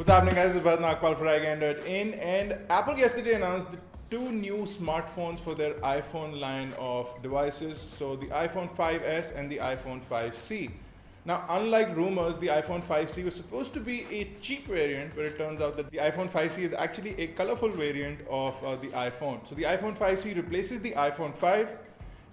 What's happening, guys? This is Bharat Nagpal for iGyaan.in, and Apple yesterday announced the two new smartphones for their iPhone line of devices. So the iPhone 5s and the iPhone 5C. Now, unlike rumors, the iPhone 5C was supposed to be a cheap variant, but it turns out that the iPhone 5C is actually a colorful variant of the iPhone. So the iPhone 5C replaces the iPhone 5,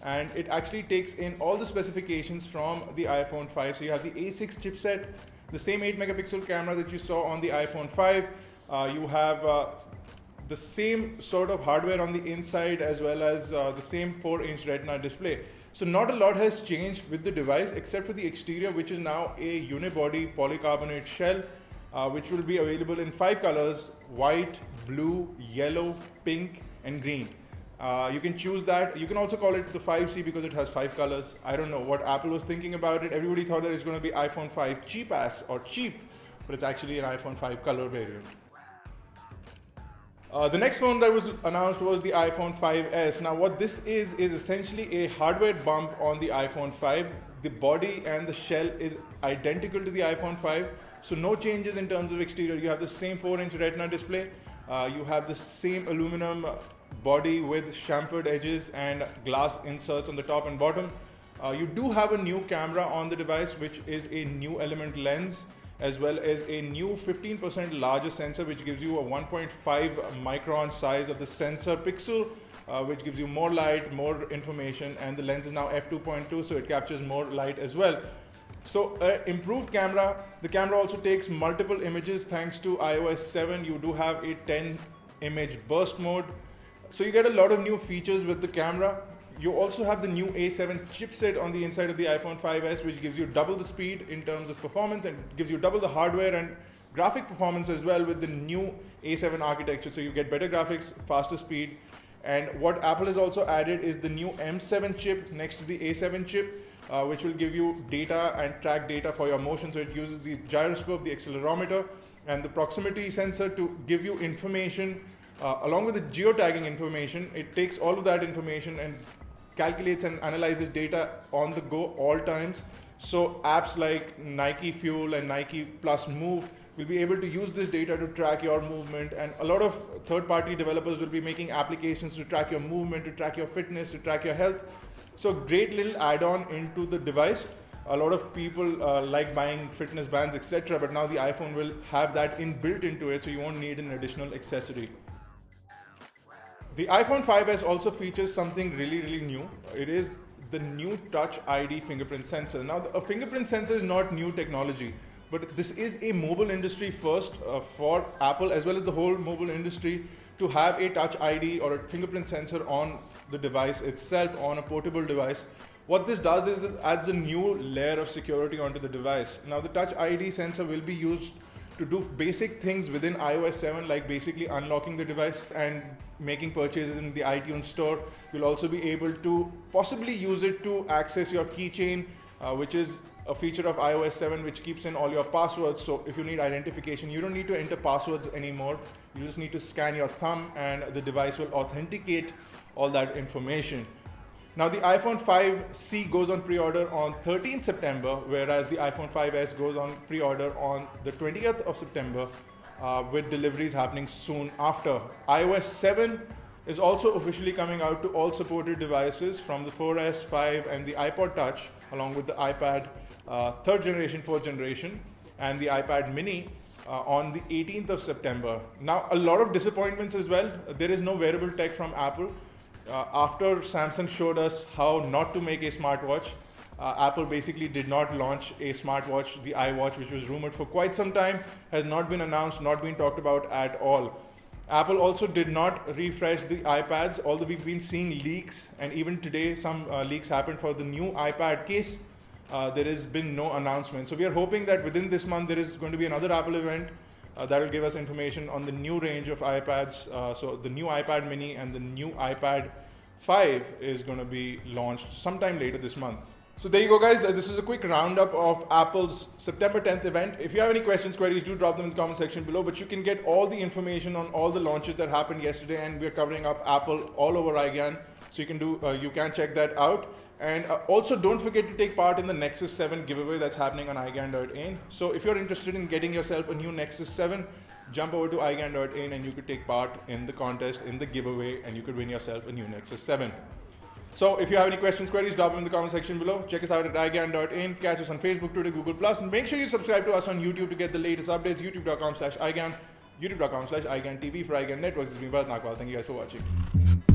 and it actually takes in all the specifications from the iPhone 5. So you have the A6 chipset, the same 8 megapixel camera that you saw on the iPhone 5. You have the same sort of hardware on the inside, as well as the same 4-inch Retina display. So not a lot has changed with the device except for the exterior, which is now a unibody polycarbonate shell, which will be available in 5 colors: white, blue, yellow, pink, and green. You can choose that. You can also call it the 5C because it has 5 colors. I don't know what Apple was thinking about it. Everybody thought that it's going to be iPhone 5 cheap, but it's actually an iPhone 5 color variant. The next phone that was announced was the iPhone 5s. Now what this is essentially a hardware bump on the iPhone 5. The body and the shell is identical to the iPhone 5. So no changes in terms of exterior. You have the same 4-inch Retina display. You have the same aluminum body with chamfered edges and glass inserts on the top and bottom. You do have a new camera on the device, which is a new element lens, as well as a new 15% larger sensor, which gives you a 1.5 micron size of the sensor pixel, which gives you more light, more information, and the lens is now f2.2, so it captures more light as well. So improved camera. The camera also takes multiple images thanks to iOS 7. You do have a 10 image burst mode. So you get a lot of new features with the camera. You also have the new A7 chipset on the inside of the iPhone 5s, which gives you double the speed in terms of performance and gives you double the hardware and graphic performance as well with the new A7 architecture. So you get better graphics, faster speed. And what Apple has also added is the new M7 chip next to the A7 chip, which will give you data and track data for your motion. So it uses the gyroscope, the accelerometer, and the proximity sensor to give you information along with the geotagging information. It takes all of that information and calculates and analyzes data on the go all times. So apps like Nike Fuel and Nike Plus Move will be able to use this data to track your movement, and a lot of third-party developers will be making applications to track your movement, to track your fitness, to track your health. So great little add-on into the device. A lot of people like buying fitness bands, etc., but now the iPhone will have that inbuilt into it, so you won't need an additional accessory. The iPhone 5s also features something really new. It is the new Touch ID fingerprint sensor. Now, a fingerprint sensor is not new technology, but this is a mobile industry first for Apple as well as the whole mobile industry to have a Touch ID or a fingerprint sensor on the device itself, on a portable device. What this does is it adds a new layer of security onto the device. Now, the Touch ID sensor will be used to do basic things within iOS 7, like basically unlocking the device and making purchases in the iTunes store. You'll also be able to possibly use it to access your keychain, which is a feature of iOS 7 which keeps in all your passwords. So if you need identification, you don't need to enter passwords anymore. You just need to scan your thumb and the device will authenticate all that information. Now the iPhone 5C goes on pre-order on 13th September, whereas the iPhone 5s goes on pre-order on the 20th of September, with deliveries happening soon after. iOS 7 is also officially coming out to all supported devices from the 4S, 5 and the iPod Touch, along with the iPad 3rd generation, 4th generation, and the iPad mini on the 18th of September. Now a lot of disappointments as well. There is no wearable tech from Apple. After Samsung showed us how not to make a smartwatch, Apple basically did not launch a smartwatch. The iWatch, which was rumored for quite some time, has not been announced, not been talked about at all. Apple also did not refresh the iPads, although we've been seeing leaks, and even today some leaks happened for the new iPad case. There has been no announcement. So we are hoping that within this month there is going to be another Apple event that will give us information on the new range of iPads. So the new iPad mini and the new iPad 5 is going to be launched sometime later this month. So there you go, guys. This is a quick roundup of Apple's September 10th event. If you have any questions, queries, do drop them in the comment section below. But you can get all the information on all the launches that happened yesterday, and we're covering up Apple all over iGyaan. So you can check that out. And also don't forget to take part in the Nexus 7 giveaway that's happening on iGyaan.in. So if you're interested in getting yourself a new Nexus 7, jump over to iGyaan.in and you could take part in the contest, in the giveaway, and you could win yourself a new Nexus 7. So if you have any questions, queries, drop them in the comment section below. Check us out at iGyaan.in. Catch us on Facebook, Twitter, Google+. Make sure you subscribe to us on YouTube to get the latest updates. YouTube.com/iGyaan, YouTube.com/iGyaan TV for iGyaan Networks. This has been Bharat Nagpal. Thank you guys for watching.